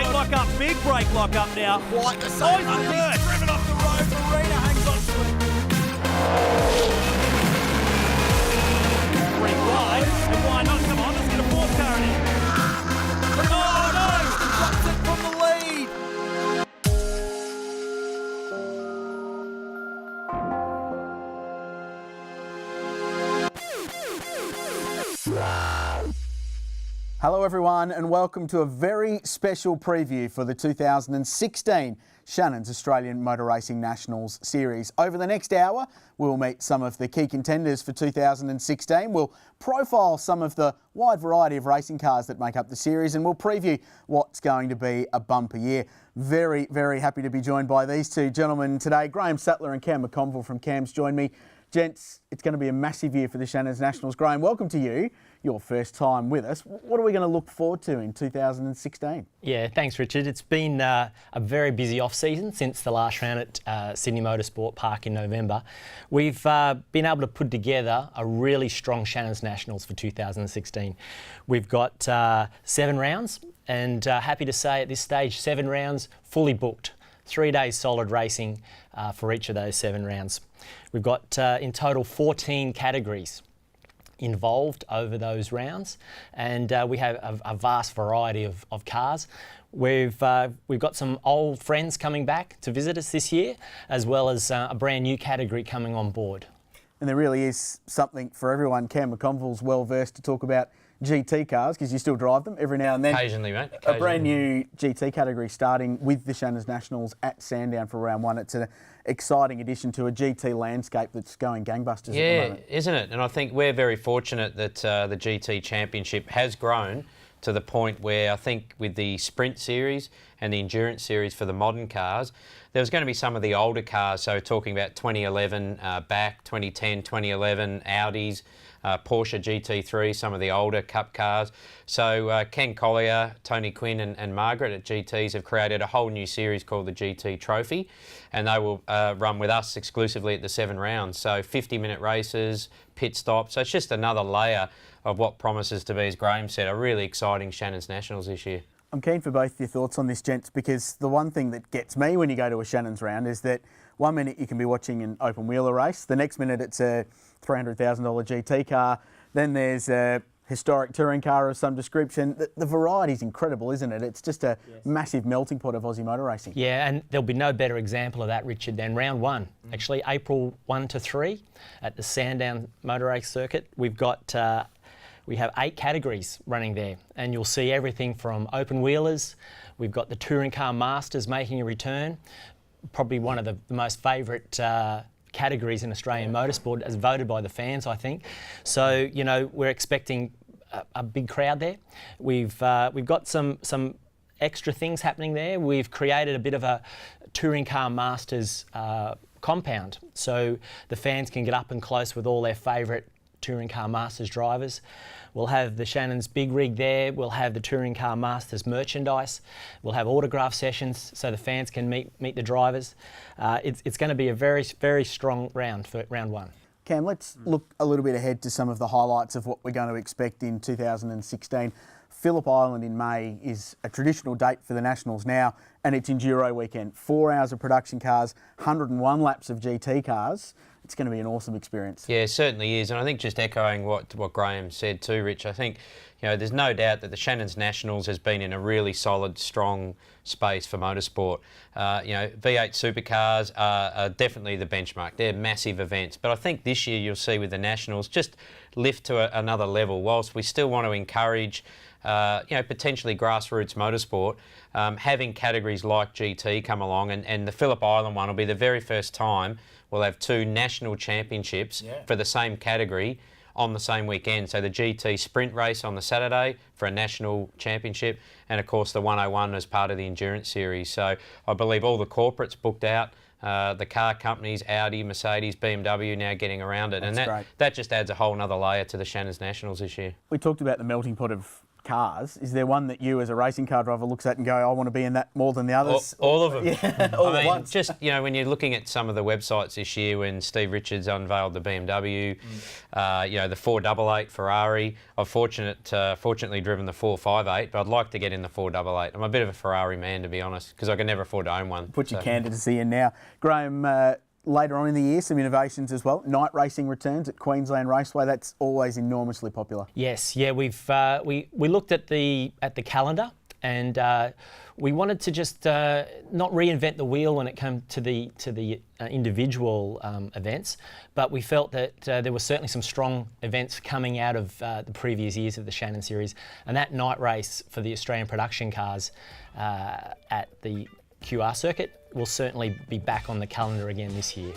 brake lock up, big brake lock up now. Quite the same. Oh, he's reversed. Driven off the road. Marina hangs on to it. 3 wide, and why not? Come on, let's get a 4th car in here. Oh no! Drops it from the lead. Hello everyone and welcome to a very special preview for the 2016 Shannons Australian Motor Racing Nationals series. Over the next hour we'll meet some of the key contenders for 2016, we'll profile some of the wide variety of racing cars that make up the series, and we'll preview what's going to be a bumper year. Very, very happy to be joined by these two gentlemen today. Graham Sattler and Cam McConville from Cam's join me. Gents, it's going to be a massive year for the Shannons Nationals. Graham, welcome to you. Your first time with us. What are we going to look forward to in 2016? Yeah, thanks Richard. It's been a very busy off-season since the last round at Sydney Motorsport Park in November. We've been able to put together a really strong Shannons Nationals for 2016. We've got 7 rounds and happy to say at this stage 7 rounds fully booked. 3 days solid racing for each of those 7 rounds. We've got in total 14 categories involved over those rounds, and we have a vast variety of cars. We've got some old friends coming back to visit us this year, as well as a brand new category coming on board. And there really is something for everyone. Cam McConville's well versed to talk about GT cars because you still drive them every now and then. Occasionally, mate. Occasionally. A brand new GT category starting with the Shannons Nationals at Sandown for round 1. It's an exciting addition to a GT landscape that's going gangbusters at the moment. Yeah, isn't it? And I think we're very fortunate that the GT Championship has grown to the point where I think with the Sprint Series and the Endurance Series for the modern cars, there's going to be some of the older cars, so talking about 2011 back, 2010, 2011 Audis, Porsche GT3, some of the older Cup cars. So Ken Collier, Tony Quinn and Margaret at GTs have created a whole new series called the GT Trophy, and they will run with us exclusively at the 7 rounds. So 50-minute races, pit stops, so it's just another layer of what promises to be, as Graham said, a really exciting Shannons Nationals this year. I'm keen for both your thoughts on this, gents, because the one thing that gets me when you go to a Shannons round is that 1 minute you can be watching an open wheeler race, the next minute it's a $300,000 GT car, then there's a historic touring car of some description. The variety is incredible, isn't it? It's just a massive melting pot of Aussie motor racing. Yeah, and there'll be no better example of that, Richard, than round 1. Actually, April 1 to 3 at the Sandown Motor Race Circuit. We have 8 categories running there, and you'll see everything from open wheelers. We've got the Touring Car Masters making a return, probably one of the most favourite categories in Australian motorsport, as voted by the fans, I think. So, you know, we're expecting a big crowd there. We've got some extra things happening there. We've created a bit of a Touring Car Masters compound, so the fans can get up and close with all their favourite Touring Car Masters drivers. We'll have the Shannons Big Rig there. We'll have the Touring Car Masters merchandise. We'll have autograph sessions so the fans can meet the drivers. It's going to be a very, very strong round for round 1. Cam, let's look a little bit ahead to some of the highlights of what we're going to expect in 2016. Phillip Island in May is a traditional date for the Nationals now, and it's Enduro weekend. 4 hours of production cars, 101 laps of GT cars. It's going to be an awesome experience. Yeah, it certainly is. And I think just echoing what Graham said too, Rich, I think, you know, there's no doubt that the Shannons Nationals has been in a really solid, strong space for motorsport. You know, V8 supercars are definitely the benchmark. They're massive events. But I think this year you'll see with the Nationals just lift to another level. Whilst we still want to encourage you know, potentially grassroots motorsport, having categories like GT come along, and the Phillip Island one will be the very first time we'll have 2 national championships for the same category on the same weekend. So the GT sprint race on the Saturday for a national championship, and of course the 101 as part of the endurance series. So I believe all the corporates booked out, the car companies, Audi, Mercedes, BMW now getting around it. That's and great. that just adds a whole nother layer to the Shannons Nationals this year. We talked about the melting pot of cars, is there one that you as a racing car driver looks at and go, I want to be in that more than the others? All of them. Yeah, all I at mean, once. just, you know, when you're looking at some of the websites this year when Steve Richards unveiled the BMW, you know, the 488 Ferrari. I've fortunately driven the 458, but I'd like to get in the 488. I'm a bit of a Ferrari man, to be honest, because I can never afford to own one. Put your candidacy in now. Graham, later on in the year, some innovations as well. Night racing returns at Queensland Raceway. That's always enormously popular. Yes, yeah, we looked at the calendar, and we wanted to just not reinvent the wheel when it came to the individual events, but we felt that there were certainly some strong events coming out of the previous years of the Shannon Series, and that night race for the Australian production cars at the QR circuit will certainly be back on the calendar again this year.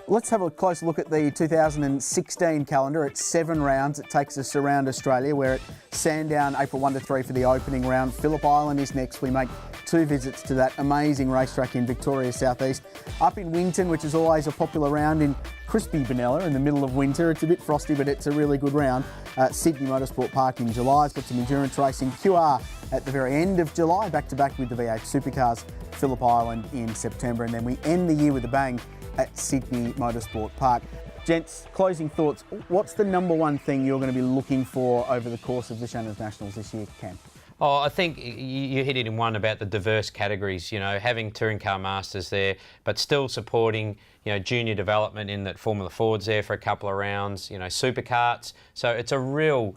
Let's have a closer look at the 2016 calendar. It's 7 rounds. It takes us around Australia. We're at Sandown, April 1 to 3 for the opening round. Phillip Island is next. We make 2 visits to that amazing racetrack in Victoria South East. Up in Winton, which is always a popular round in crispy Benalla in the middle of winter. It's a bit frosty, but it's a really good round. Sydney Motorsport Park in July. It's got some endurance racing. QR at the very end of July, back-to-back with the V8 Supercars. Phillip Island in September. And then we end the year with a bang at Sydney Motorsport Park. Gents, closing thoughts. What's the number one thing you're going to be looking for over the course of the Shannons Nationals this year, Cam? Oh, I think you hit it in one about the diverse categories, you know, having touring car masters there, but still supporting, you know, junior development in that Formula Ford's there for a couple of rounds, you know, supercarts. So it's a real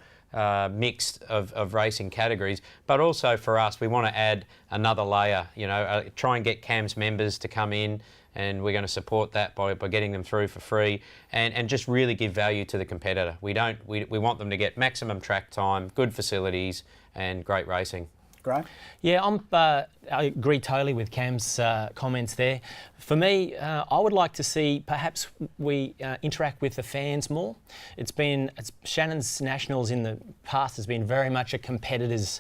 mix of racing categories, but also for us, we want to add another layer, you know, try and get CAM's members to come in, and we're going to support that by getting them through for free and just really give value to the competitor. We want them to get maximum track time, good facilities and great racing. Great. Yeah, I agree totally with Cam's comments there. For me, I would like to see perhaps we interact with the fans more. Shannons Nationals in the past has been very much a competitors'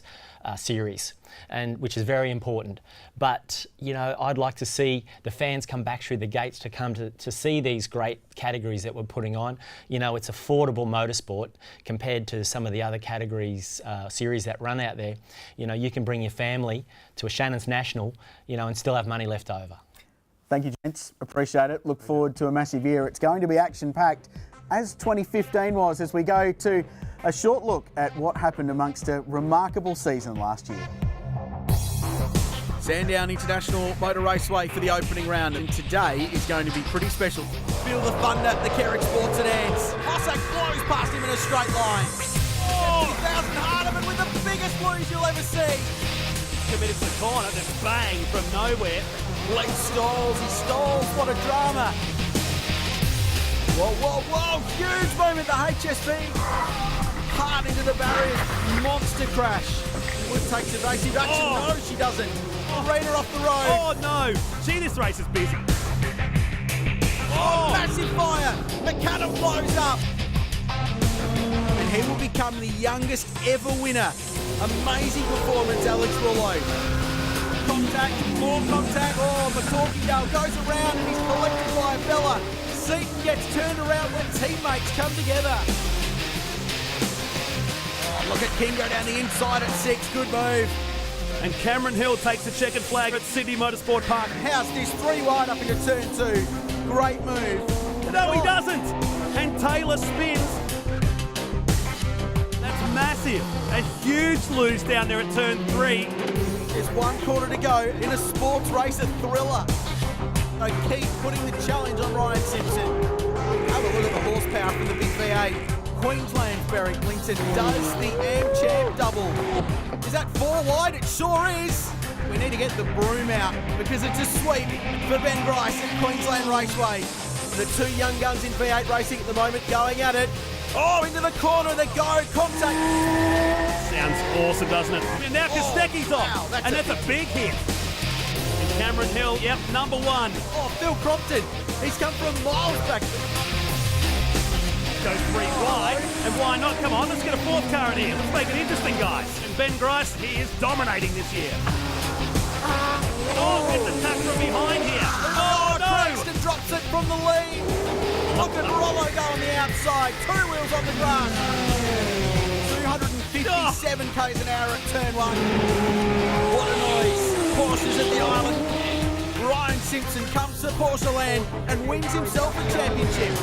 series, and which is very important. But you know, I'd like to see the fans come back through the gates to come to see these great categories that we're putting on. You know, it's affordable motorsport compared to some of the other categories, series that run out there. You know, you can bring your family to a Shannons National, you know, and still have money left over. Thank you, gents. Appreciate it. Look forward to a massive year. It's going to be action-packed, as 2015 was, as we go to a short look at what happened amongst a remarkable season last year. Sandown International Motor Raceway for the opening round, and today is going to be pretty special. Feel the thunder, the Carrick Sports and Ants. Cossack blows past him in a straight line. 50,000 Hardeman with the biggest blues you'll ever see. Committed to the corner, then bang from nowhere. Blake stalls, he stalls, what a drama. Whoa, whoa, whoa, huge moment, the HSV. Hard into the barriers, monster crash. Wood takes evasive action, no she doesn't. Arena off the road. Oh no! Gee, this race is busy. Oh, massive fire, McAdam blows up. And he will become the youngest ever winner. Amazing performance, Alex Rollo. Contact, more contact. Oh, McCorkindale goes around and he's collected by a fella. Seaton gets turned around when teammates come together. Oh, look at King go down the inside at 6. Good move. And Cameron Hill takes the checkered flag at Sydney Motorsport Park. How's this 3 wide up into turn 2? Great move. No, he doesn't. And Taylor spins. That's massive. A huge lose down there at turn 3. There's 1 quarter to go in a sports race, a thriller. So keep putting the challenge on Ryan Simpson. Have a look at the horsepower from the big V8. Queensland's Barry Clinton does the AM Champ double. Is that 4 wide? It sure is. We need to get the broom out because it's a sweep for Ben Grice at Queensland Raceway. The 2 young guns in V8 racing at the moment going at it. Oh, into the corner, they go, contact. Sounds awesome, doesn't it? And now Kostecki's off, wow, and that's a big hit. And Cameron Hill, yep, number 1. Oh, Phil Crompton, he's come from miles back. Goes 3 wide, and why not? Come on, let's get a 4th car in here. Let's make it interesting, guys. And Ben Grice, he is dominating this year. Oh, gets attacked from behind here. Oh, no! Cranston drops it from the lead. Look at Rollo go on the outside. 2 wheels on the grass. 250 57 k's an hour at turn 1. What a noise. Porsche's at the island. Ryan Simpson comes to Porsche land and wins himself a championship.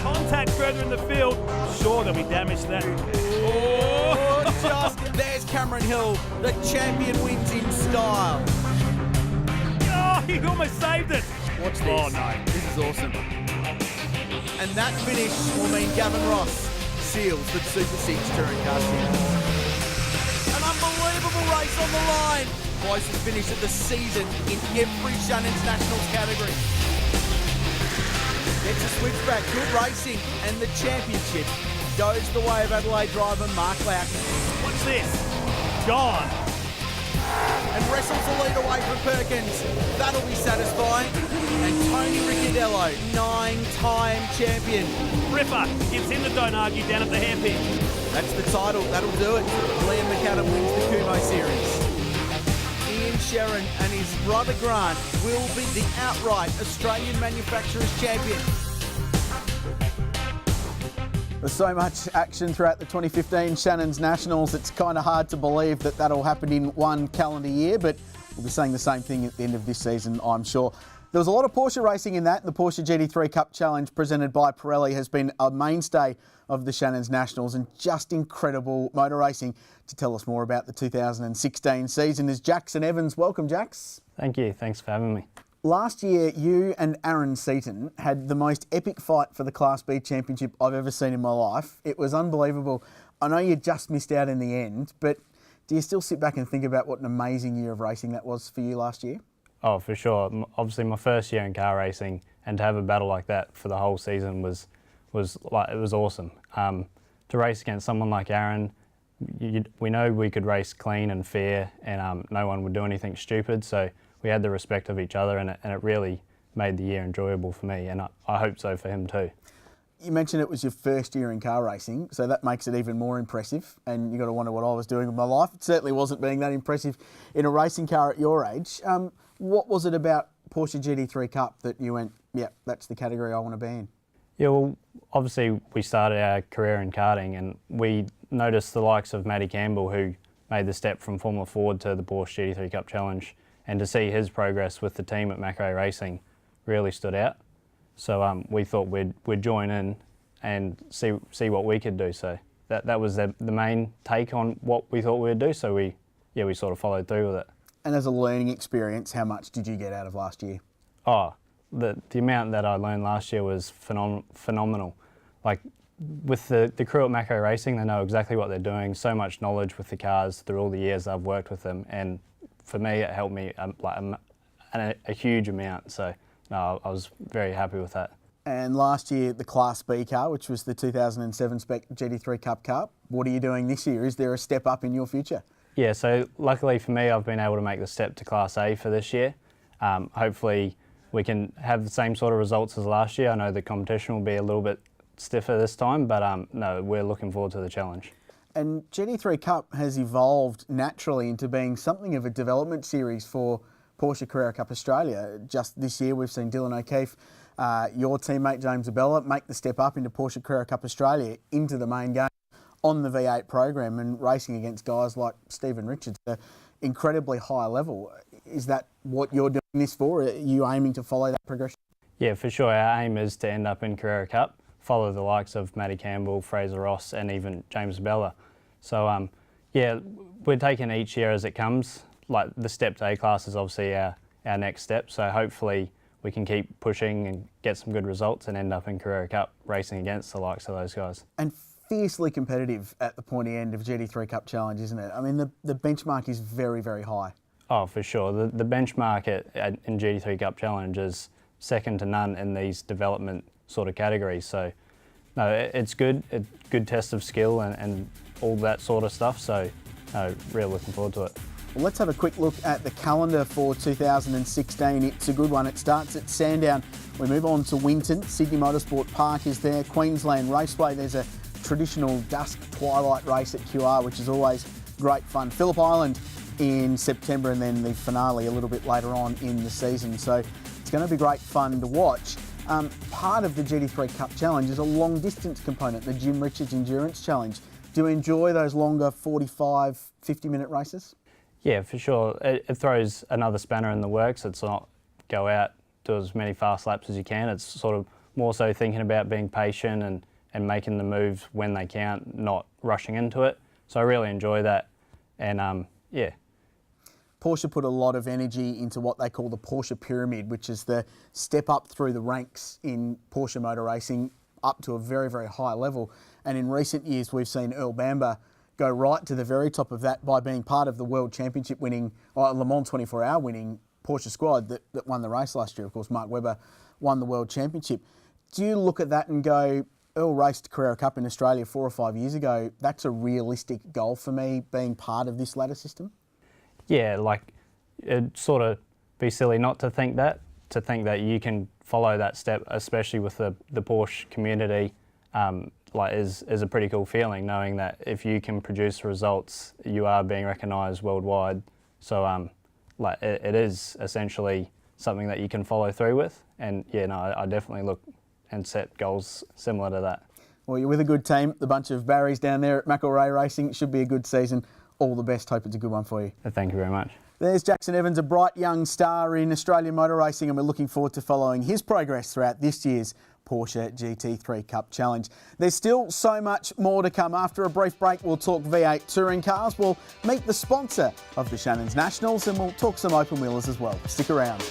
Contact further in the field. Sure, there'll be damage to that. Oh, just there's Cameron Hill. The champion wins in style. Oh, he almost saved it. Watch this. Oh, no. This is awesome. And that finish will mean Gavin Ross seals the Super 6 Touring Car Series. An unbelievable race on the line. Closest finish of the season in every Shannons Nationals category. It's a switchback, good racing, and the championship goes the way of Adelaide driver Mark Loudon. What's this? Gone. And wrestles the lead away from Perkins. That'll be satisfying. And Tony Ricciardello, 9-time champion. Ripper gives him the don't argue down at the hairpin. That's the title, that'll do it. Liam McAdam wins the Kumo Series. Ian Sherrin and his brother Grant will be the outright Australian Manufacturers Champion. There's so much action throughout the 2015 Shannons Nationals, it's kind of hard to believe that that'll happen in one calendar year, but we'll be saying the same thing at the end of this season, I'm sure. There was a lot of Porsche racing in that. The Porsche GT3 Cup Challenge presented by Pirelli has been a mainstay of the Shannons Nationals and just incredible motor racing. To tell us more about the 2016 season is Jackson Evans. Welcome, Jax. Thank you. Thanks for having me. Last year, you and Aaron Seaton had the most epic fight for the Class B Championship I've ever seen in my life. It was unbelievable. I know you just missed out in the end, but do you still sit back and think about what an amazing year of racing that was for you last year? Oh, for sure. Obviously, my first year in car racing, and to have a battle like that for the whole season was awesome. To race against someone like Aaron, we know we could race clean and fair, and no one would do anything stupid. So we had the respect of each other, and it really made the year enjoyable for me, and I hope so for him too. You mentioned it was your first year in car racing, so that makes it even more impressive, and you've got to wonder what I was doing with my life. It certainly wasn't being that impressive in a racing car at your age. What was it about Porsche GT3 Cup that you went, yeah, that's the category I want to be in? Yeah, well, obviously we started our career in karting, and we noticed the likes of Matty Campbell, who made the step from Formula Ford to the Porsche GT3 Cup Challenge, and to see his progress with the team at Macrae Racing really stood out. So we thought we'd join in and see what we could do. So that was the main take on what we thought we'd do. So we sort of followed through with it. And as a learning experience, how much did you get out of last year? Oh, the amount that I learned last year was phenomenal. Like with the crew at Macrae Racing, they know exactly what they're doing. So much knowledge with the cars through all the years I've worked with them, and for me, it helped me a huge amount. So no, I was very happy with that. And last year, the Class B car, which was the 2007 spec GT3 Cup Car. What are you doing this year? Is there a step up in your future? Yeah, so luckily for me, I've been able to make the step to Class A for this year. Hopefully we can have the same sort of results as last year. I know the competition will be a little bit stiffer this time, but no, we're looking forward to the challenge. And GT3 Cup has evolved naturally into being something of a development series for Porsche Carrera Cup Australia. Just this year we've seen Dylan O'Keefe, your teammate James Abella, make the step up into Porsche Carrera Cup Australia into the main game on the V8 program and racing against guys like Stephen Richards at an incredibly high level. Is that what you're doing this for? Are you aiming to follow that progression? Yeah, for sure. Our aim is to end up in Carrera Cup, follow the likes of Matty Campbell, Fraser Ross and even James Abella. So yeah, we're taking each year as it comes. Like the step to A class is obviously our next step. So hopefully we can keep pushing and get some good results and end up in Carrera Cup racing against the likes of those guys. And fiercely competitive at the pointy end of GT3 Cup Challenge, isn't it? I mean, the benchmark is very, very high. Oh, for sure. The benchmark in GT3 Cup Challenge is second to none in these development sort of categories. So, no, it's good. A good test of skill and all that sort of stuff. So, no, really looking forward to it. Well, let's have a quick look at the calendar for 2016. It's a good one. It starts at Sandown. We move on to Winton. Sydney Motorsport Park is there. Queensland Raceway. There's a traditional dusk twilight race at QR, which is always great fun. Phillip Island in September, and then the finale a little bit later on in the season. So it's going to be great fun to watch. Part of the GT3 Cup Challenge is a long distance component, the Jim Richards Endurance Challenge. Do you enjoy those longer 45, 50-minute races? Yeah, for sure. It throws another spanner in the works. It's not go out, do as many fast laps as you can. It's sort of more so thinking about being patient and making the moves when they count, not rushing into it. So I really enjoy that. And yeah. Porsche put a lot of energy into what they call the Porsche Pyramid, which is the step up through the ranks in Porsche motor racing up to a very, very high level. And in recent years, we've seen Earl Bamber go right to the very top of that by being part of the World Championship winning, Le Mans 24-hour winning Porsche squad that won the race last year. Of course, Mark Webber won the World Championship. Do you look at that and go, Earl raced Carrera Cup in Australia 4 or 5 years ago. That's a realistic goal for me, being part of this ladder system? Yeah, like it'd sort of be silly not to think that you can follow that step, especially with the Porsche community, is a pretty cool feeling, knowing that if you can produce results, you are being recognised worldwide. So it is essentially something that you can follow through with. And yeah, no, I definitely look and set goals similar to that. Well, you're with a good team, the bunch of Barrys down there at McElrea Racing. It should be a good season. All the best. Hope it's a good one for you. Thank you very much. There's Jackson Evans, a bright young star in Australian motor racing, and we're looking forward to following his progress throughout this year's Porsche GT3 Cup Challenge. There's still so much more to come. After a brief break, we'll talk V8 touring cars. We'll meet the sponsor of the Shannons Nationals, and we'll talk some open wheelers as well. Stick around.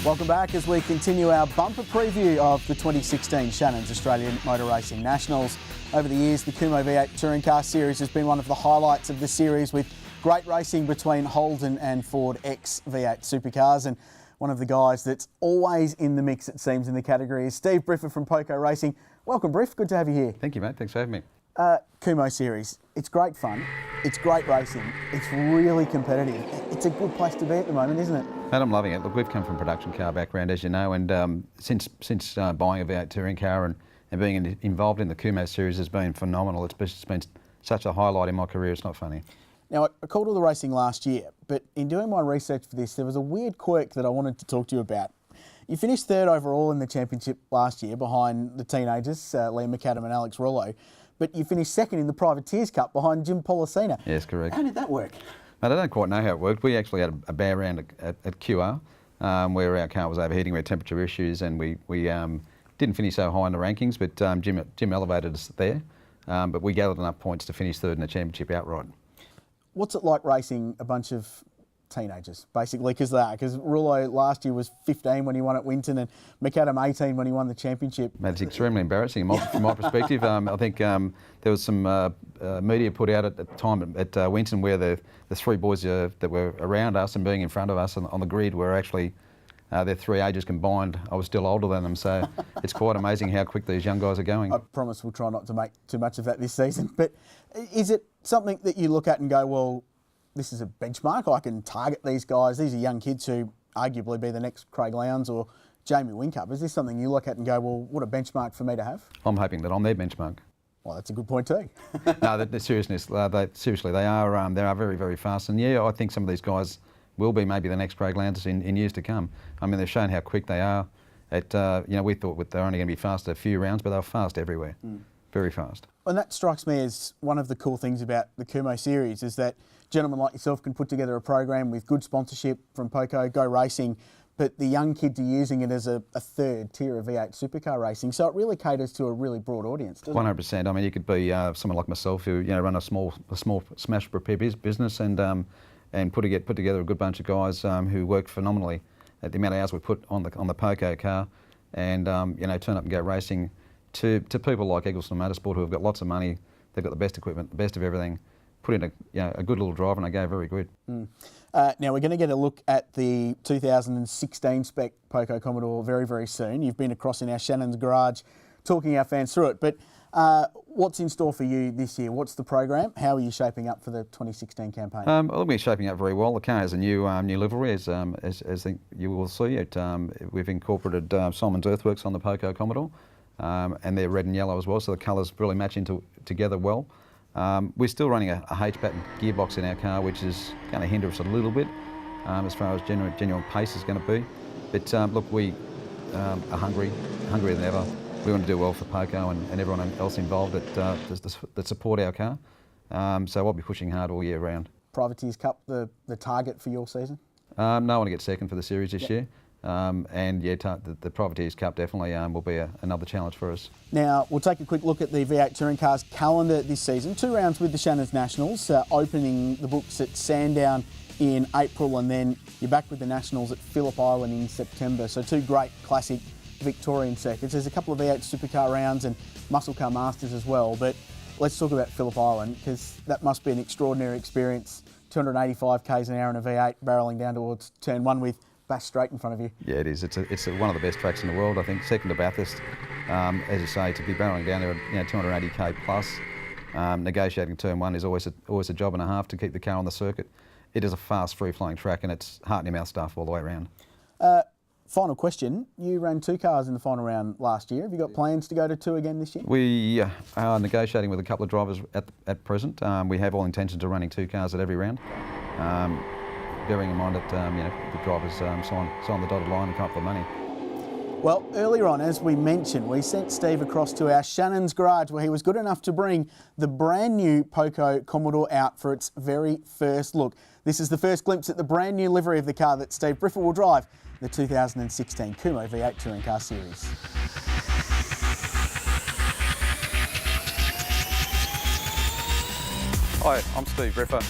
Welcome back as we continue our bumper preview of the 2016 Shannons Australian Motor Racing Nationals. Over the years, the Kumho V8 Touring Car Series has been one of the highlights of the series, with great racing between Holden and Ford X V8 supercars. And one of the guys that's always in the mix, it seems, in the category is Steve Briffa from Poco Racing. Welcome, Briff. Good to have you here. Thank you, mate. Thanks for having me. Kumho Series, it's great fun, it's great racing, it's really competitive. It's a good place to be at the moment, isn't it? Mate, I'm loving it. Look, we've come from a production car background, as you know, and since buying a V8 touring car and being involved in the Kumho Series has been phenomenal. It's been such a highlight in my career, it's not funny. Now, I called all the racing last year, but in doing my research for this, there was a weird quirk that I wanted to talk to you about. You finished third overall in the championship last year behind the teenagers, Liam McAdam and Alex Rollo, but you finished second in the Privateers Cup behind Jim Policina. Yes, correct. How did that work? Mate, I don't quite know how it worked. We actually had a bad round at QR where our car was overheating, we had temperature issues, and we didn't finish so high in the rankings, but Jim elevated us there. But we gathered enough points to finish third in the championship outright. What's it like racing a bunch of teenagers, basically, because Rollo last year was 15 when he won at Winton and McAdam 18 when he won the championship? Mate, it's extremely embarrassing from my perspective. I think there was some media put out at the time at Winton where the three boys that were around us and being in front of us on the grid were actually their three ages combined. I was still older than them, so it's quite amazing how quick these young guys are going. I promise we'll try not to make too much of that this season, but is it something that you look at and go, well, this is a benchmark, I can target these guys, these are young kids who arguably be the next Craig Lowndes or Jamie Whincup. Is this something you look at and go, well, what a benchmark for me to have? I'm hoping that I'm their benchmark. Well, that's a good point too. No, the seriousness, seriously, they are very, very fast. And yeah, I think some of these guys will be maybe the next Craig Lowndes in years to come. I mean, they've shown how quick they are. We thought they're only going to be fast a few rounds, but they're fast everywhere. Very fast. And that strikes me as one of the cool things about the Kumho Series is that gentlemen like yourself can put together a program with good sponsorship from Poco, Go Racing, but the young kids are using it as a third tier of V8 supercar racing. So it really caters to a really broad audience, doesn't it? 100%. I mean, you could be someone like myself who run a small smash repair business and put together a good bunch of guys who work phenomenally at the amount of hours we put on the Poco car, and turn up and go racing. To people like Eggleston Motorsport who have got lots of money, they've got the best equipment, the best of everything. Put in a good little drive and they go very good. Now we're going to get a look at the 2016 spec Poco Commodore very, very soon. You've been across in our Shannons garage talking our fans through it, but what's in store for you this year? What's the program? How are you shaping up for the 2016 campaign? Well, we're shaping up very well. The car has a new livery, as you will see. We've incorporated Simon's Earthworks on the Poco Commodore, and they're red and yellow as well, so the colours really match together well. We're still running a H-pattern gearbox in our car, which is going to hinder us a little bit as far as genuine pace is going to be. But look, we are hungrier than ever. We want to do well for Poco and everyone else involved that support our car. So I'll be pushing hard all year round. Privateers Cup, the target for your season? No, I want to get second for the series this year. The Privateers Cup definitely will be another challenge for us. Now, we'll take a quick look at the V8 Touring Cars calendar this season. 2 rounds with the Shannons Nationals, opening the books at Sandown in April, and then you're back with the Nationals at Phillip Island in September. So 2 great classic Victorian circuits. There's a couple of V8 supercar rounds and muscle car masters as well, but let's talk about Phillip Island, because that must be an extraordinary experience. 285 k's an hour in a V8 barrelling down towards turn 1 with Bass Straight in front of you. Yeah, it is. It's one of the best tracks in the world, I think, second to Bathurst. As you say, to be barrelling down there at 280k plus, negotiating turn 1 is always a job and a half to keep the car on the circuit. It is a fast, free-flowing track, and it's heart-in-your-mouth stuff all the way around. Final question. You ran 2 cars in the final round last year. Have you got plans to go to 2 again this year? We are negotiating with a couple of drivers at present. We have all intentions of running 2 cars at every round. Bearing in mind that the drivers sign the dotted line and come up with money. Well, earlier on, as we mentioned, we sent Steve across to our Shannons garage where he was good enough to bring the brand new Poco Commodore out for its very first look. This is the first glimpse at the brand new livery of the car that Steve Briffett will drive, the 2016 Kumho V8 Touring Car Series. Hi, I'm Steve Briffett.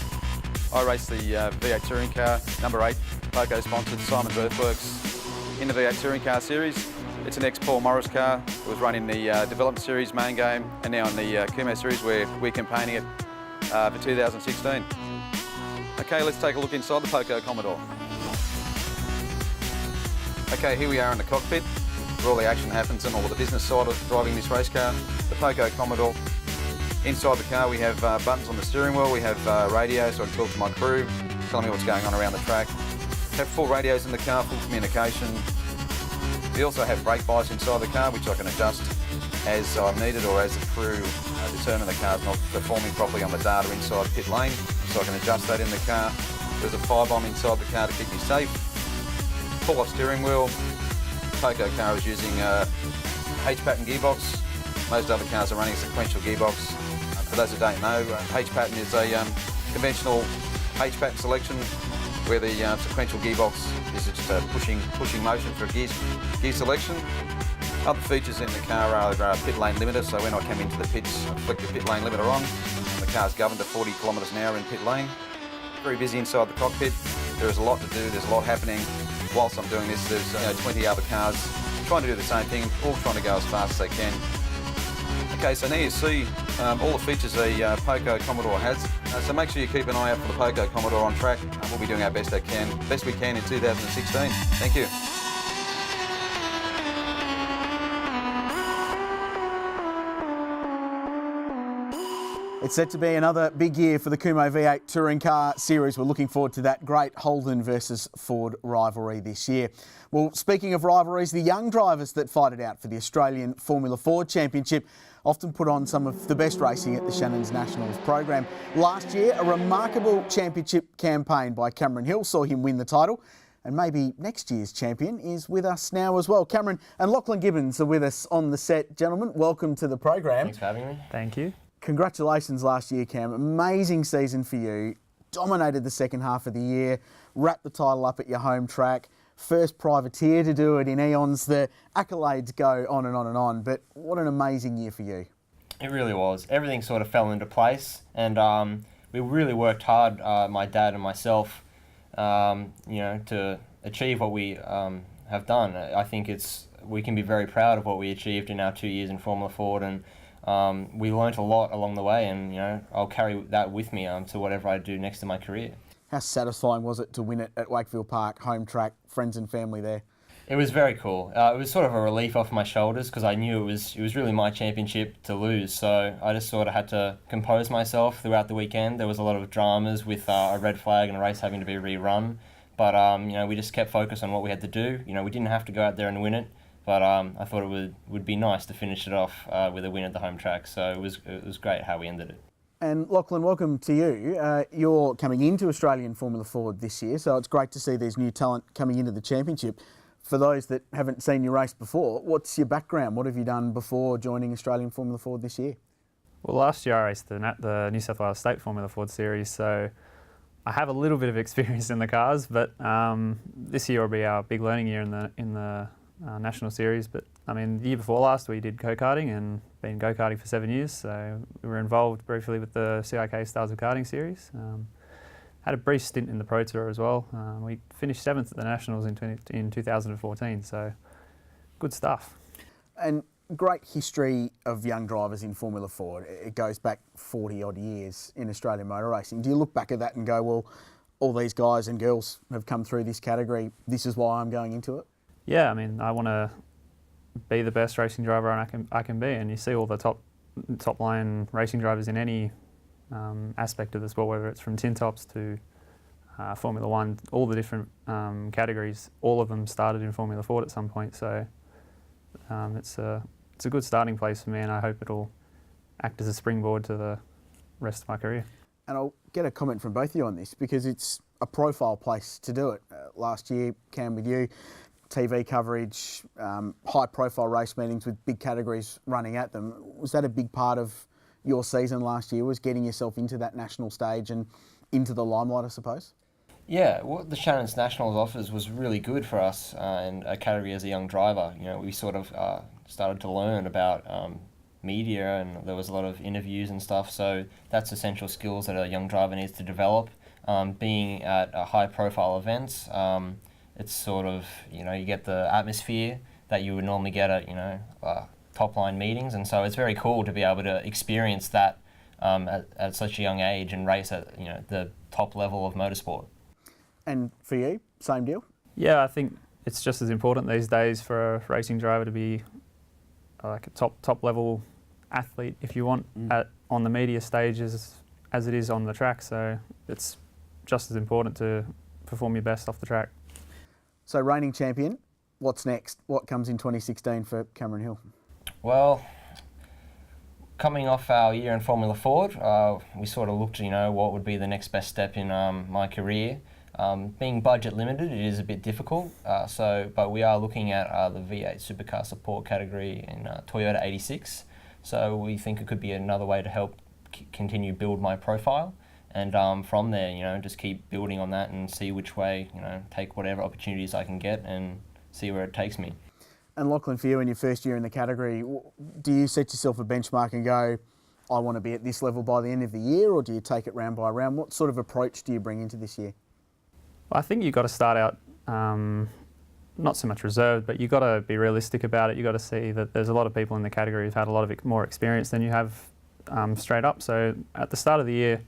I race the V8 Touring Car, number 8, Poco sponsored Simon's Earthworks in the V8 Touring Car Series. It's an ex-Paul Morris car. It was run in the Development Series main game and now in the Kumho Series where we're campaigning it for 2016. Okay, let's take a look inside the Poco Commodore. Okay, here we are in the cockpit where all the action happens and all of the business side of driving this race car, the Poco Commodore. Inside the car we have buttons on the steering wheel, we have radio so I can talk to my crew, tell me what's going on around the track. We have 4 radios in the car, full communication. We also have brake bias inside the car which I can adjust as I'm needed or as the crew determine the car's not performing properly on the data inside pit lane, so I can adjust that in the car. There's a fire bomb inside the car to keep me safe. Pull-off steering wheel. Poco car is using a H-pattern gearbox. Most other cars are running a sequential gearbox. For those who don't know, H-pattern is a conventional H-pattern selection where the sequential gearbox is just a pushing motion for gear selection. Other features in the car are a pit lane limiter, so when I come into the pits, I flick the pit lane limiter on. The car's governed to 40 kilometres an hour in pit lane. Very busy inside the cockpit. There is a lot to do, there's a lot happening. Whilst I'm doing this, there's 20 other cars trying to do the same thing, all trying to go as fast as they can. Okay, so now you see all the features a Poco Commodore has. So make sure you keep an eye out for the Poco Commodore on track. We'll be doing our best we can in 2016. Thank you. It's set to be another big year for the Kumho V8 Touring Car Series. We're looking forward to that great Holden versus Ford rivalry this year. Well, speaking of rivalries, the young drivers that fight it out for the Australian Formula Ford Championship often put on some of the best racing at the Shannons Nationals program. Last year, a remarkable championship campaign by Cameron Hill saw him win the title. And maybe next year's champion is with us now as well. Cameron and Lachlan Gibbons are with us on the set. Gentlemen, welcome to the program. Thanks for having me. Thank you. Congratulations last year, Cam. Amazing season for you. Dominated the second half of the year, wrapped the title up at your home track. first privateer to do it in eons. The accolades go on and on and on, but what an amazing year for you. It really was. Everything sort of fell into place, and we really worked hard, my dad and myself, to achieve what we have done. I think we can be very proud of what we achieved in our 2 years in Formula Ford, and we learnt a lot along the way, and I'll carry that with me to whatever I do next in my career. How satisfying was it to win it at Wakefield Park, home track, friends and family there? It was very cool. It was sort of a relief off my shoulders because I knew it was really my championship to lose. So I just sort of had to compose myself throughout the weekend. There was a lot of dramas with a red flag and a race having to be rerun. But we just kept focused on what we had to do. We didn't have to go out there and win it. But I thought it would be nice to finish it off with a win at the home track. So it was great how we ended it. And Lachlan, welcome to you. You're coming into Australian Formula Ford this year, so it's great to see there's new talent coming into the championship. For those that haven't seen you race before, what's your background? What have you done before joining Australian Formula Ford this year? Well, last year I raced the New South Wales State Formula Ford Series, so I have a little bit of experience in the cars, but this year will be our big learning year in the National Series. But I mean, the year before last we did go-karting and been go-karting for 7 years, so we were involved briefly with the CIK Stars of Karting Series. Had a brief stint in the Pro Tour as well. We finished 7th at the Nationals in 2014, so good stuff. And great history of young drivers in Formula Ford. It goes back 40 odd years in Australian motor racing. Do you look back at that and go, well, all these guys and girls have come through this category, this is why I'm going into it? Yeah, I mean, I want to be the best racing driver I can be, and you see all the top line racing drivers in any aspect of the sport, whether it's from tin tops to Formula One, all the different categories, all of them started in Formula Ford at some point. So it's a good starting place for me, and I hope it'll act as a springboard to the rest of my career. And I'll get a comment from both of you on this because it's a profile place to do it. Last year, Cam, with you, TV coverage, high profile race meetings with big categories running at them. Was that a big part of your season last year, was getting yourself into that national stage and into the limelight, I suppose? Yeah, what the Shannons Nationals offers was really good for us in a category as a young driver. We sort of started to learn about media, and there was a lot of interviews and stuff, so that's essential skills that a young driver needs to develop. Being at high profile events, it's sort of, you get the atmosphere that you would normally get at, top line meetings, and so it's very cool to be able to experience that at such a young age and race at the top level of motorsport. And for you, same deal? Yeah, I think it's just as important these days for a racing driver to be like a top level athlete, if you want, on the media stages as it is on the track. So it's just as important to perform your best off the track. So reigning champion, what's next? What comes in 2016 for Cameron Hill? Well, coming off our year in Formula Ford, we sort of looked, what would be the next best step in my career. Being budget limited, it is a bit difficult. But we are looking at the V8 supercar support category in Toyota 86. So we think it could be another way to help continue build my profile. And from there, just keep building on that and see which way, take whatever opportunities I can get and see where it takes me. And Lachlan, for you in your first year in the category, do you set yourself a benchmark and go, I want to be at this level by the end of the year, or do you take it round by round? What sort of approach do you bring into this year? Well, I think you've got to start out not so much reserved, but you've got to be realistic about it. You've got to see that there's a lot of people in the category who've had a lot of more experience than you have straight up. So at the start of the year,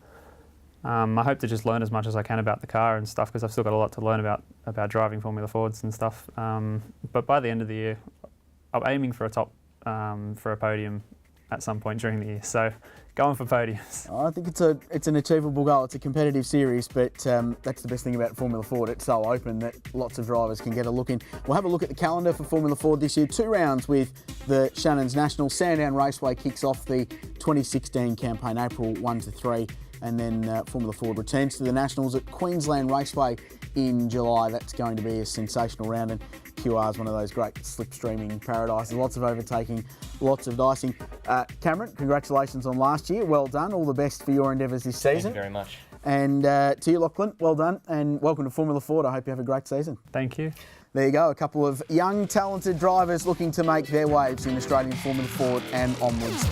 I hope to just learn as much as I can about the car and stuff, because I've still got a lot to learn about driving Formula Fords and stuff. But by the end of the year, I'm aiming for a podium at some point during the year. So going for podiums. I think it's an achievable goal. It's a competitive series, but that's the best thing about Formula Ford. It's so open that lots of drivers can get a look in. We'll have a look at the calendar for Formula Ford this year. 2 rounds with the Shannons Nationals. Sandown Raceway kicks off the 2016 campaign, April 1 to 3. And then Formula Ford returns to the Nationals at Queensland Raceway in July. That's going to be a sensational round, and QR is one of those great slipstreaming paradises. Lots of overtaking, lots of dicing. Cameron, congratulations on last year. Well done. All the best for your endeavours this season. Thank you very much. And to you, Lachlan, well done, and welcome to Formula Ford. I hope you have a great season. Thank you. there you go, a couple of young, talented drivers looking to make their waves in Australian Formula Ford and onwards.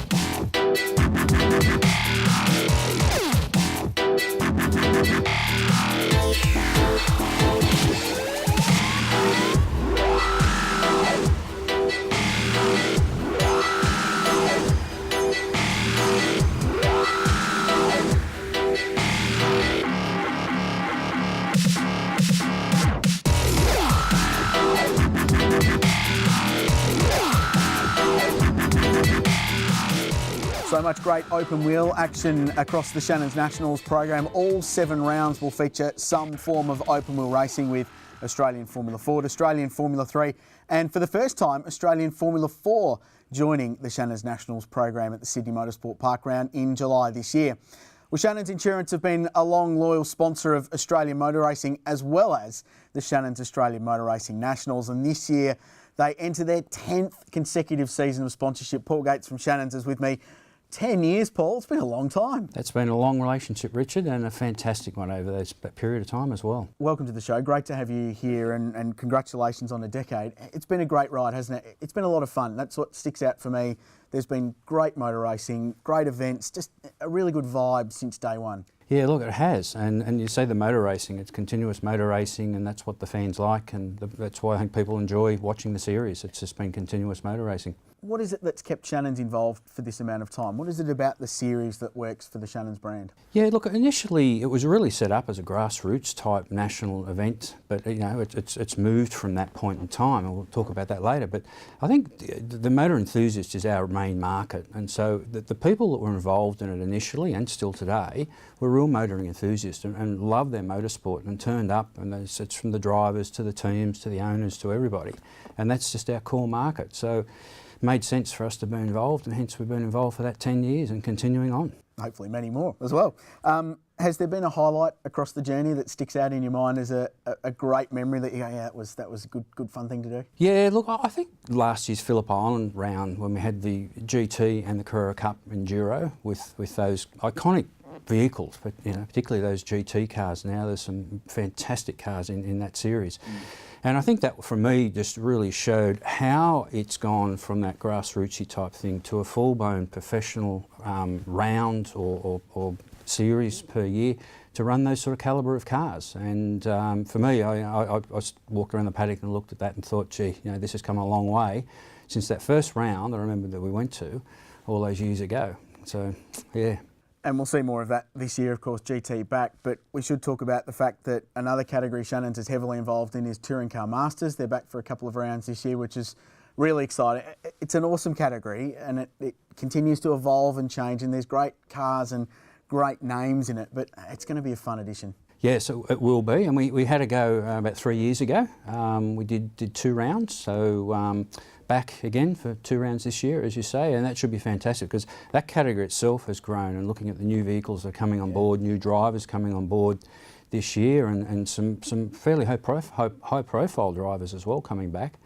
So much great open wheel action across the Shannons Nationals program. All 7 rounds will feature some form of open wheel racing with Australian Formula Ford, Australian Formula 3 and for the first time Australian Formula 4 joining the Shannons Nationals program at the Sydney Motorsport Park Round in July this year. Well, Shannons Insurance have been a long loyal sponsor of Australian motor racing as well as the Shannons Australian Motor Racing Nationals, and this year they enter their 10th consecutive season of sponsorship. Paul Gates from Shannons is with me. 10 years, Paul. It's been a long time. That's been a long relationship, Richard, and a fantastic one over that period of time as well. Welcome to the show. Great to have you here, and congratulations on a decade. It's been a great ride, hasn't it? It's been a lot of fun. That's what sticks out for me. There's been great motor racing, great events, just a really good vibe since day one. Yeah, look, it has, and you say the motor racing, it's continuous motor racing, and that's what the fans like, and that's why I think people enjoy watching the series. It's just been continuous motor racing. What is it that's kept Shannons involved for this amount of time? What is it about the series that works for the Shannons brand? Yeah, look, initially it was really set up as a grassroots type national event, but you know it's moved from that point in time, and we'll talk about that later. But I think the motor enthusiast is our main market, and so the people that were involved in it initially and still today were real motoring enthusiasts and love their motorsport and turned up, and it's from the drivers to the teams to the owners to everybody, and that's just our core market. So it made sense for us to be involved, and hence we've been involved for that 10 years and continuing on. Hopefully many more as well. Has there been a highlight across the journey that sticks out in your mind as a great memory that you go, yeah, that was a good fun thing to do? Yeah, look, I think last year's Phillip Island round when we had the GT and the Carrera Cup Enduro with those iconic vehicles, but you know, particularly those GT cars. Now there's some fantastic cars in that series. And I think that, for me, just really showed how it's gone from that grassrootsy type thing to a full-blown professional round or series per year to run those sort of calibre of cars. And for me, I walked around the paddock and looked at that and thought, gee, you know, this has come a long way since that first round I remember that we went to all those years ago. So, yeah. And we'll see more of that this year, of course, GT back, but we should talk about the fact that another category Shannons is heavily involved in is Touring Car Masters. They're back for a couple of rounds this year, which is really exciting. It's an awesome category, and it continues to evolve and change, and there's great cars and great names in it, but it's going to be a fun edition. Yeah, so it will be, and we had a go about 3 years ago. We did 2 rounds, so back again for 2 rounds this year, as you say, and that should be fantastic because that category itself has grown, and looking at the new vehicles that are coming on board, new drivers coming on board this year, and some fairly high profile drivers as well coming back.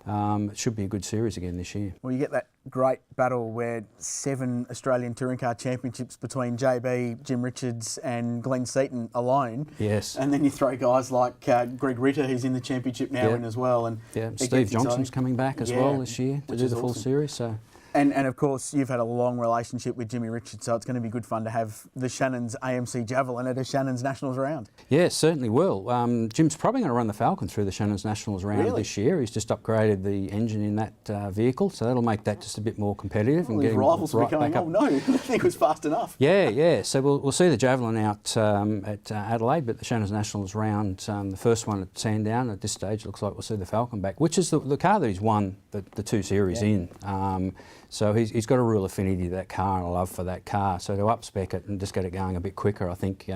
It should be a good series again this year. Well, you get that great battle where 7 Australian Touring Car Championships between JB, Jim Richards and Glenn Seaton alone. Yes. And then you throw guys like Greg Ritter, who's in the championship now, in as well. And Steve Johnson's coming back as well this year to do the full series. So. And of course, you've had a long relationship with Jimmy Richards, so it's going to be good fun to have the Shannons AMC Javelin at a Shannons Nationals round. Yeah, certainly will. Jim's probably going to run the Falcon through the Shannons Nationals round this year. He's just upgraded the engine in that vehicle, so that'll make that just a bit more competitive. Well, and get rivals will be going, oh no, I think it was fast enough. Yeah. So we'll see the Javelin out at Adelaide, but the Shannons Nationals round, the first one at Sandown, at this stage looks like we'll see the Falcon back, which is the car that he's won the 2 series in. So he's got a real affinity to that car and a love for that car. So to up-spec it and just get it going a bit quicker, I think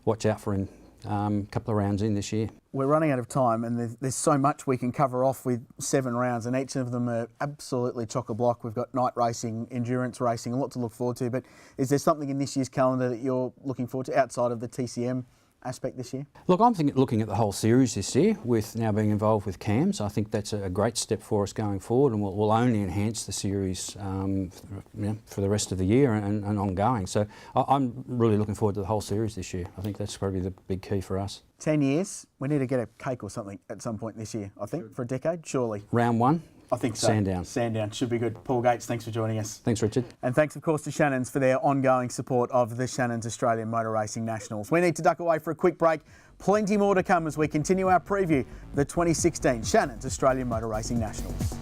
watch out for him a couple of rounds in this year. We're running out of time, and there's so much we can cover off with 7 rounds, and each of them are absolutely chock-a-block. We've got night racing, endurance racing, a lot to look forward to. But is there something in this year's calendar that you're looking forward to outside of the TCM aspect this year? Look, I'm looking at the whole series this year, with now being involved with CAMS. I think that's a great step for us going forward, and will only enhance the series for the rest of the year and ongoing. So I'm really looking forward to the whole series this year. I think that's probably the big key for us. 10 years, we need to get a cake or something at some point this year, I think, for a decade, surely. Round 1? I think so. Sandown. Sandown, should be good. Paul Gates, thanks for joining us. Thanks, Richard. And thanks, of course, to Shannons for their ongoing support of the Shannons Australian Motor Racing Nationals. We need to duck away for a quick break. Plenty more to come as we continue our preview of the 2016 Shannons Australian Motor Racing Nationals.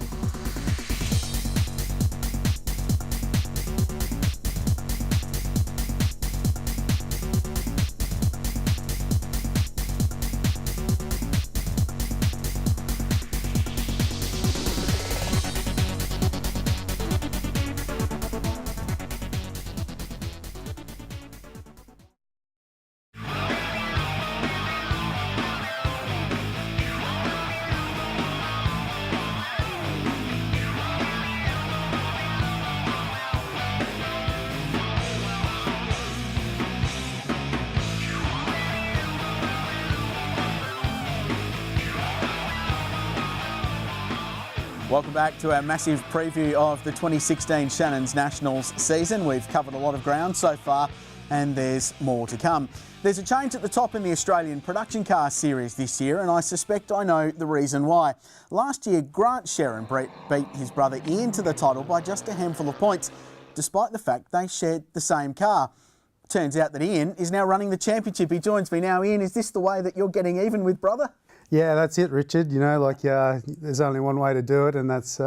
Welcome back to our massive preview of the 2016 Shannons Nationals season. We've covered a lot of ground so far and there's more to come. There's a change at the top in the Australian Production Car Series this year, and I suspect I know the reason why. Last year, Grant Sherrin beat his brother Ian to the title by just a handful of points, despite the fact they shared the same car. Turns out that Ian is now running the championship. He joins me now. Ian, is this the way that you're getting even with brother? Yeah, that's it, Richard. You know, like there's only one way to do it, and that's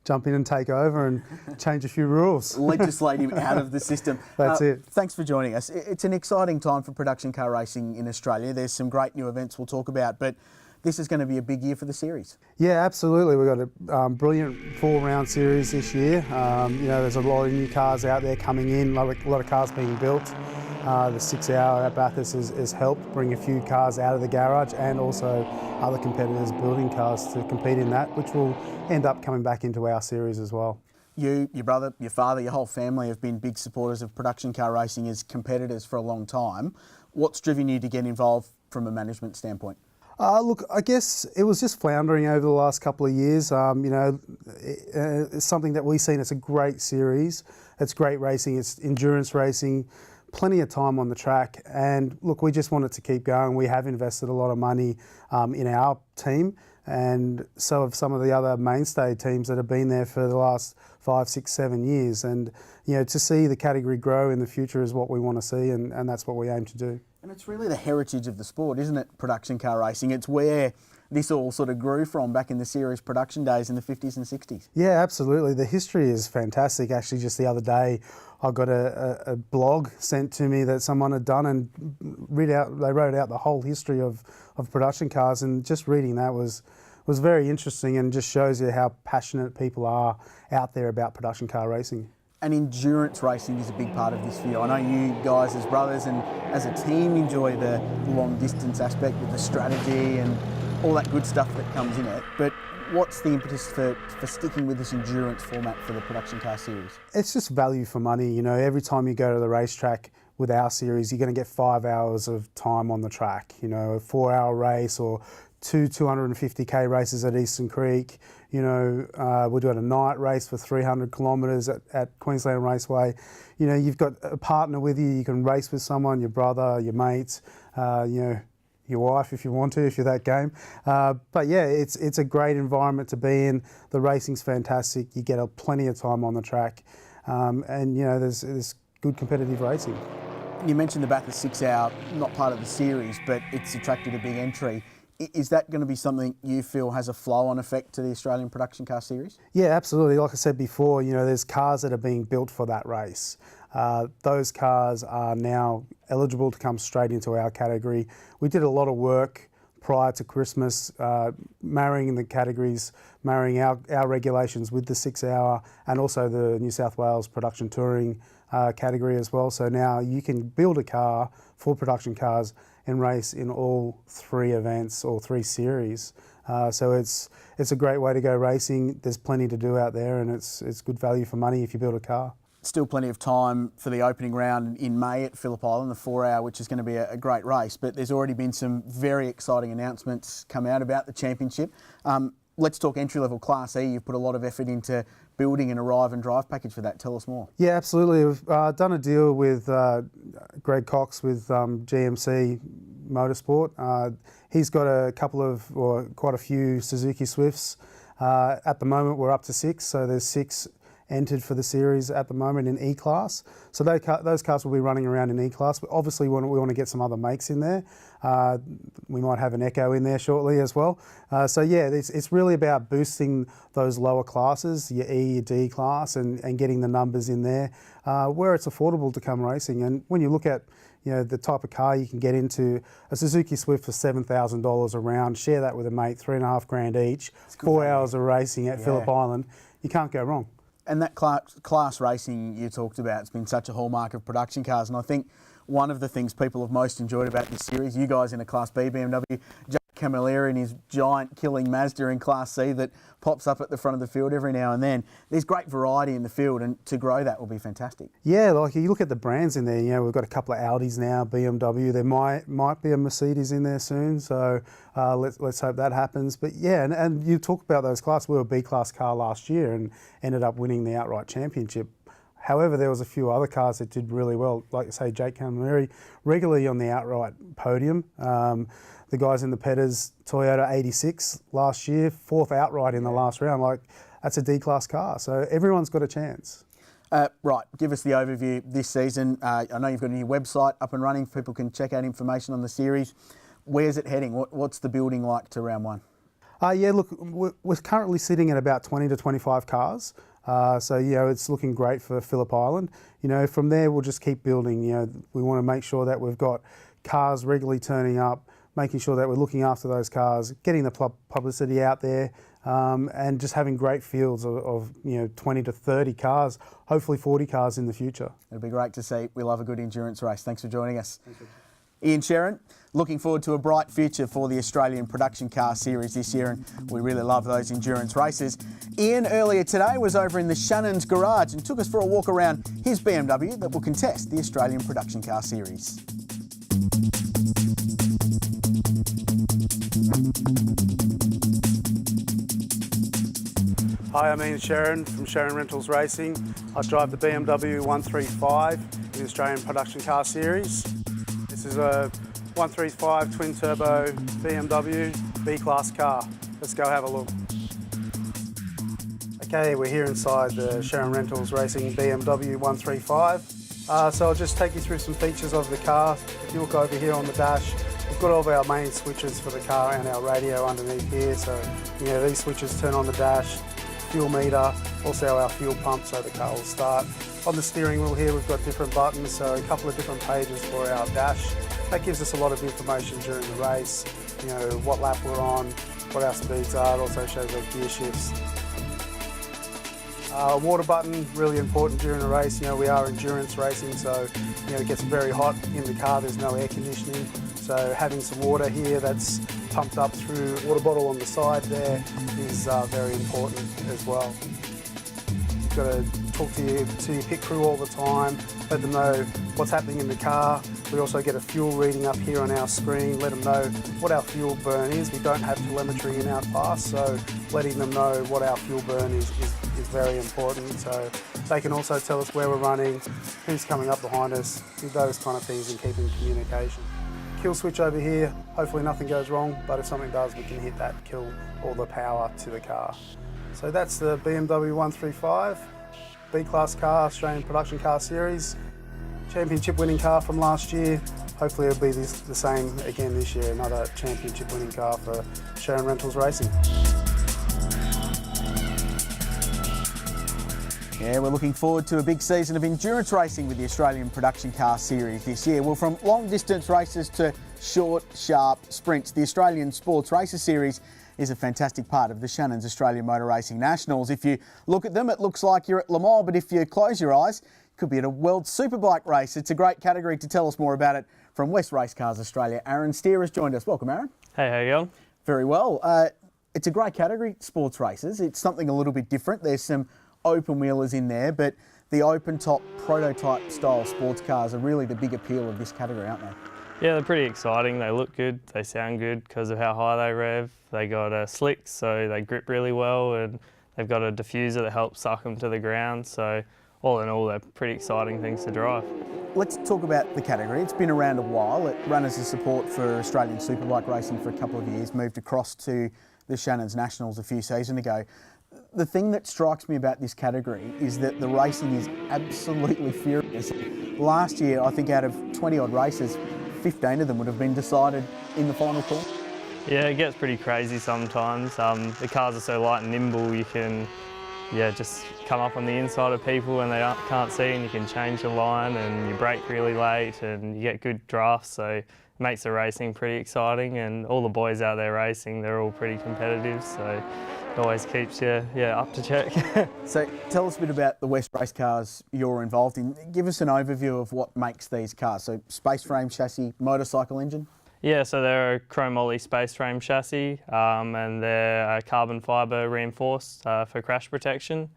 jump in and take over and change a few rules. Legislate him out of the system. That's it. Thanks for joining us. It's an exciting time for production car racing in Australia. There's some great new events we'll talk about, but this is going to be a big year for the series. Yeah, absolutely. We've got a brilliant 4-round series this year. You know, there's a lot of new cars out there coming in, a lot of cars being built. The 6 Hour at Bathurst has helped bring a few cars out of the garage, and also other competitors building cars to compete in that, which will end up coming back into our series as well. You, your brother, your father, your whole family have been big supporters of production car racing as competitors for a long time. What's driven you to get involved from a management standpoint? Look, I guess it was just floundering over the last couple of years. You know, it's something that we've seen. It's a great series. It's great racing. It's endurance racing. Plenty of time on the track, and look, we just want it to keep going. We have invested a lot of money in our team, and so have some of the other mainstay teams that have been there for the last 5, 6, 7 years. And you know, to see the category grow in the future is what we want to see, and that's what we aim to do. And it's really the heritage of the sport, isn't it? Production car racing. It's where this all sort of grew from back in the series production days in the 50s and 60s. Yeah, absolutely. The history is fantastic. Actually, just the other day, I got a blog sent to me that someone had done, and they wrote out the whole history of production cars, and just reading that was very interesting, and just shows you how passionate people are out there about production car racing. And endurance racing is a big part of this for you. I know you guys as brothers and as a team enjoy the long distance aspect with the strategy and all that good stuff that comes in it, but what's the impetus for sticking with this endurance format for the production car series? It's just value for money. You know, every time you go to the racetrack with our series, you're going to get 5 hours of time on the track. You know, a 4-hour race or 250k races at Eastern Creek. You know, we're doing a night race for 300 kilometres at Queensland Raceway. You know, you've got a partner with you. You can race with someone, your brother, your mates, you know, your wife if you want to, if you're that game. But yeah, it's a great environment to be in. The racing's fantastic. You get plenty of time on the track, and you know, there's good competitive racing. You mentioned the Bathurst 6 Hour, not part of the series, but it's attracted a big entry. Is that going to be something you feel has a flow-on effect to the Australian Production Car Series? Yeah, absolutely. Like I said before, you know, there's cars that are being built for that race. Those cars are now eligible to come straight into our category. We did a lot of work prior to Christmas, marrying the categories, marrying our regulations with the 6 Hour and also the New South Wales Production Touring category as well. So now you can build a car for production cars and race in all 3 events or 3 series. So it's a great way to go racing. There's plenty to do out there, and it's good value for money if you build a car. still plenty of time for the opening round in May at Phillip Island, the 4-hour, which is going to be a great race. But there's already been some very exciting announcements come out about the championship. Let's talk entry-level Class E. You've put a lot of effort into building an arrive and drive package for that. Tell us more. Yeah, absolutely. We've done a deal with Greg Cox with GMC Motorsport. He's got quite a few Suzuki Swifts. At the moment, we're up to 6, so there's 6 entered for the series at the moment in E-Class. So those cars will be running around in E-Class, but obviously we want to get some other makes in there. We might have an Echo in there shortly as well. So yeah, it's really about boosting those lower classes, your E, your D class, and getting the numbers in there where it's affordable to come racing. And when you look at the type of car you can get into, a Suzuki Swift for $7,000 a round, share that with a mate, $3,500 each, 4 hours of racing at Phillip Island, you can't go wrong. And that class racing you talked about, it's been such a hallmark of production cars. And I think one of the things people have most enjoyed about this series, you guys in a Class B BMW, Jack Camilleri and his giant killing Mazda in Class C that pops up at the front of the field every now and then. There's great variety in the field, and to grow that will be fantastic. Yeah, like you look at the brands in there, we've got a couple of Audis now, BMW, there might be a Mercedes in there soon, so let's hope that happens. But yeah, and you talk about those classes. We were a B-class car last year and ended up winning the outright championship. However, there was a few other cars that did really well, like say Jake Camilleri, regularly on the outright podium. The guys in the Petters Toyota 86 last year, 4th outright in the last round. Like, that's a D-class car, so everyone's got a chance. Right, give us the overview this season. I know you've got a new website up and running. People can check out information on the series. Where's it heading? What's the building like to round 1? Yeah, look, we're currently sitting at about 20 to 25 cars. So, it's looking great for Phillip Island. From there, we'll just keep building. We want to make sure that we've got cars regularly turning up, making sure that we're looking after those cars, getting the publicity out there, and just having great fields of 20 to 30 cars, hopefully 40 cars in the future. It'll be great to see. We love a good endurance race. Thanks for joining us. Thank you. Ian Sherrin, looking forward to a bright future for the Australian Production Car Series this year, and we really love those endurance races. Ian earlier today was over in the Shannons garage and took us for a walk around his BMW that will contest the Australian Production Car Series. Hi, I'm Ian Sherrin from Sherrin Rentals Racing. I drive the BMW 135 in the Australian Production Car Series. This is a 135 twin-turbo BMW B-Class car. Let's go have a look. Okay, we're here inside the Sherrin Rentals Racing BMW 135. So I'll just take you through some features of the car. If you look over here on the dash, we've got all of our main switches for the car and our radio underneath here. So, these switches turn on the dash, fuel meter, also our fuel pump so the car will start. On the steering wheel here, we've got different buttons, so a couple of different pages for our dash. That gives us a lot of information during the race, what lap we're on, what our speeds are. It also shows our gear shifts. Water button, really important during a race. We are endurance racing, so it gets very hot in the car. There's no air conditioning, so having some water here that's pumped up through a water bottle on the side there is very important as well. You've got to talk to your pit crew all the time, let them know what's happening in the car. We also get a fuel reading up here on our screen, let them know what our fuel burn is. We don't have telemetry in our class, so letting them know what our fuel burn is very important. So they can also tell us where we're running, who's coming up behind us, those kind of things, and keeping communication. Kill switch over here, hopefully nothing goes wrong, but if something does, we can hit that, kill all the power to the car. So that's the BMW 135, B-Class car, Australian Production Car Series. Championship winning car from last year. Hopefully it'll be the same again this year, another championship winning car for Sherrin Rentals Racing. Yeah, we're looking forward to a big season of endurance racing with the Australian Production Car Series this year. Well, from long distance races to short, sharp sprints, the Australian Sports Racer Series is a fantastic part of the Shannons Australian Motor Racing Nationals. If you look at them, it looks like you're at Le Mans, but if you close your eyes, you could be at a World Superbike race. It's a great category. To tell us more about it, from West Race Cars Australia, Aaron Steer has joined us. Welcome, Aaron. Hey, how you going? Very well. It's a great category, sports races. It's something a little bit different. There's some open wheelers in there, but the open-top prototype style sports cars are really the big appeal of this category, aren't they? Yeah, they're pretty exciting. They look good, they sound good because of how high they rev. They got slicks, so they grip really well, and they've got a diffuser that helps suck them to the ground. So all in all, they're pretty exciting things to drive. Let's talk about the category. It's been around a while. It ran as a support for Australian superbike racing for a couple of years, moved across to the Shannons Nationals a few seasons ago. The thing that strikes me about this category is that the racing is absolutely furious. Last year, I think out of 20 odd races, 15 of them would have been decided in the final corner. Yeah, it gets pretty crazy sometimes. The cars are so light and nimble, you can just come up on the inside of people and they can't see, and you can change the line and you brake really late and you get good drafts, so it makes the racing pretty exciting, and all the boys out there racing, they're all pretty competitive, so it always keeps you up to check. So tell us a bit about the West race cars you're involved in. Give us an overview of what makes these cars. So space frame chassis, motorcycle engine? Yeah, so they're a chromoly space frame chassis, and they're carbon fibre reinforced for crash protection.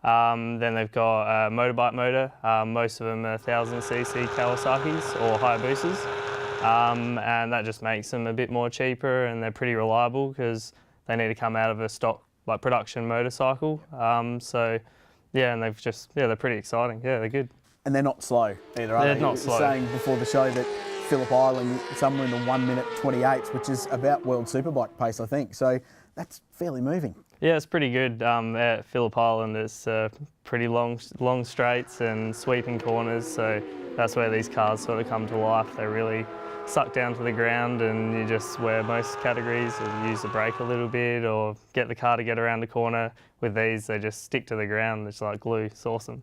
Then they've got a motorbike motor. Most of them are 1000cc Kawasaki's or Hayabusas, and that just makes them a bit more cheaper, and they're pretty reliable because they need to come out of a stock production motorcycle. So yeah, and they're pretty exciting. Yeah, they're good. And they're not slow either, are they? They're not slow. You were saying before the show that Phillip Island somewhere in the 1 minute 28, which is about world superbike pace, I think. So that's fairly moving. Yeah, it's pretty good. At Phillip Island, it's pretty long straights and sweeping corners. So that's where these cars sort of come to life. They really suck down to the ground, and you just, where most categories you use the brake a little bit or get the car to get around the corner, with these they just stick to the ground. It's like glue. It's awesome.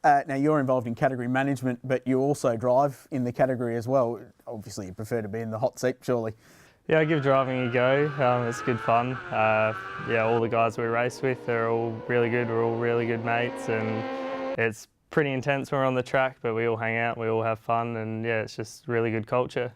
Now you're involved in category management, but you also drive in the category as well. Obviously you prefer to be in the hot seat, surely. Yeah, I give driving a go. It's good fun. Yeah, all the guys we race with, they're all really good. We're all really good mates, and it's pretty intense when we're on the track, but we all hang out, we all have fun, and yeah, it's just really good culture.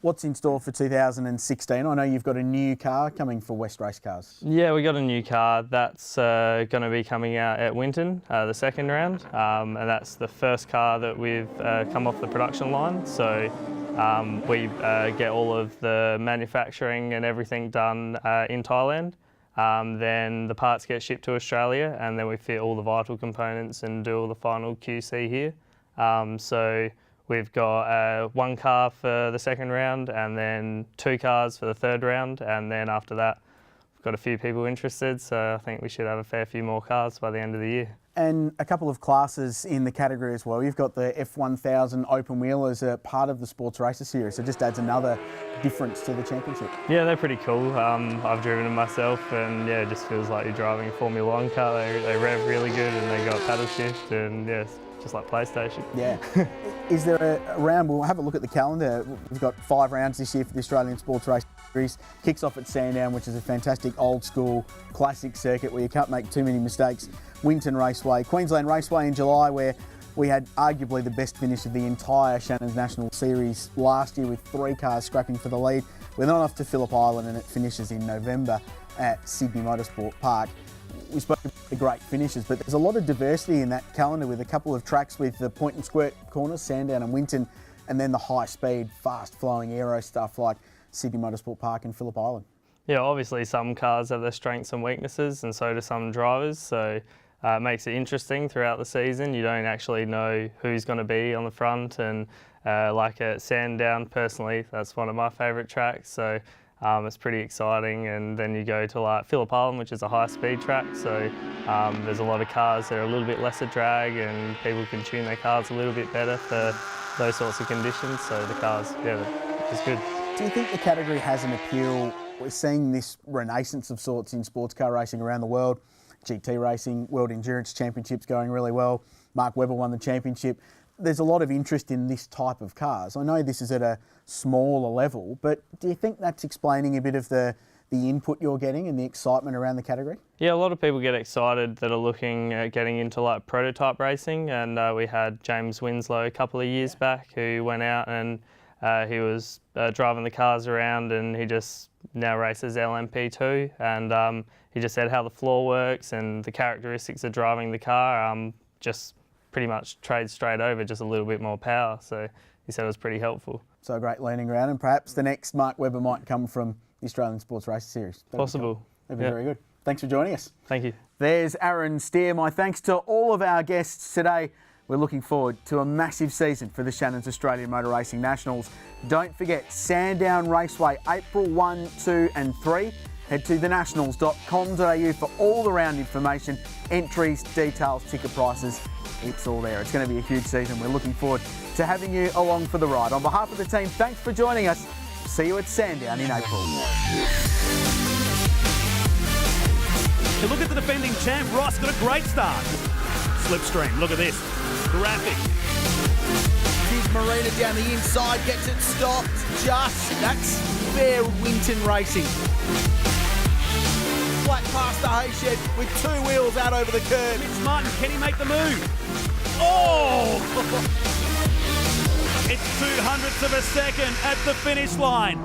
What's in store for 2016? I know you've got a new car coming for West Race Cars. Yeah, we got a new car that's going to be coming out at Winton, the second round, and that's the first car that we've come off the production line. So we get all of the manufacturing and everything done in Thailand. Then the parts get shipped to Australia, and then we fit all the vital components and do all the final QC here. So we've got one car for the second round, and then 2 cars for the third round, and then after that we've got a few people interested, so I think we should have a fair few more cars by the end of the year. And a couple of classes in the category as well. You've got the F1000 open wheel as a part of the Sports Racer series, so it just adds another difference to the championship. Yeah, they're pretty cool. I've driven them myself, and yeah, it just feels like you're driving a Formula 1 car. They rev really good, and they got paddle shift, and yeah, it's just like PlayStation. Yeah. Is there a round? We'll have a look at the calendar. We've got 5 rounds this year for the Australian Sports Race Series. Kicks off at Sandown, which is a fantastic old school classic circuit where you can't make too many mistakes. Winton Raceway, Queensland Raceway in July, where we had arguably the best finish of the entire Shannons National Series last year with 3 cars scrapping for the lead. We're then off to Phillip Island, and it finishes in November at Sydney Motorsport Park. We spoke about the great finishes, but there's a lot of diversity in that calendar with a couple of tracks with the point and squirt corners, Sandown and Winton, and then the high speed, fast flowing aero stuff like Sydney Motorsport Park and Phillip Island. Yeah, obviously some cars have their strengths and weaknesses, and so do some drivers, so it makes it interesting throughout the season. You don't actually know who's going to be on the front, and like at Sandown, personally, that's one of my favourite tracks, so it's pretty exciting. And then you go to like Phillip Island, which is a high-speed track, so there's a lot of cars that are a little bit lesser drag, and people can tune their cars a little bit better for those sorts of conditions, so the cars, yeah, it's good. Do you think the category has an appeal? We're seeing this renaissance of sorts in sports car racing around the world. GT racing, World Endurance Championships going really well. Mark Webber won the championship. There's a lot of interest in this type of cars. I know this is at a smaller level, but do you think that's explaining a bit of the input you're getting and the excitement around the category? Yeah, a lot of people get excited that are looking at getting into like prototype racing, and we had James Winslow a couple of years back who went out and he was driving the cars around, and he just now races LMP2, and he just said how the floor works and the characteristics of driving the car, just pretty much trade straight over, just a little bit more power. So he said it was pretty helpful. So a great learning ground, and perhaps the next Mark Webber might come from the Australian Sports Race Series. Possible. That'd be very good. Thanks for joining us. Thank you. There's Aaron Steer. My thanks to all of our guests today. We're looking forward to a massive season for the Shannons Australian Motor Racing Nationals. Don't forget, Sandown Raceway, April 1, 2 and 3. Head to thenationals.com.au for all the round information, entries, details, ticket prices. It's all there. It's going to be a huge season. We're looking forward to having you along for the ride. On behalf of the team, thanks for joining us. See you at Sandown in April. You look at the defending champ, Ross got a great start. Slipstream, look at this. Graphic. Here's Marina down the inside, gets it stopped. That's fair Winton racing. Flat past the hay shed with 2 wheels out over the curb. It's Martin, can he make the move? Oh! It's 0.02 of a second at the finish line.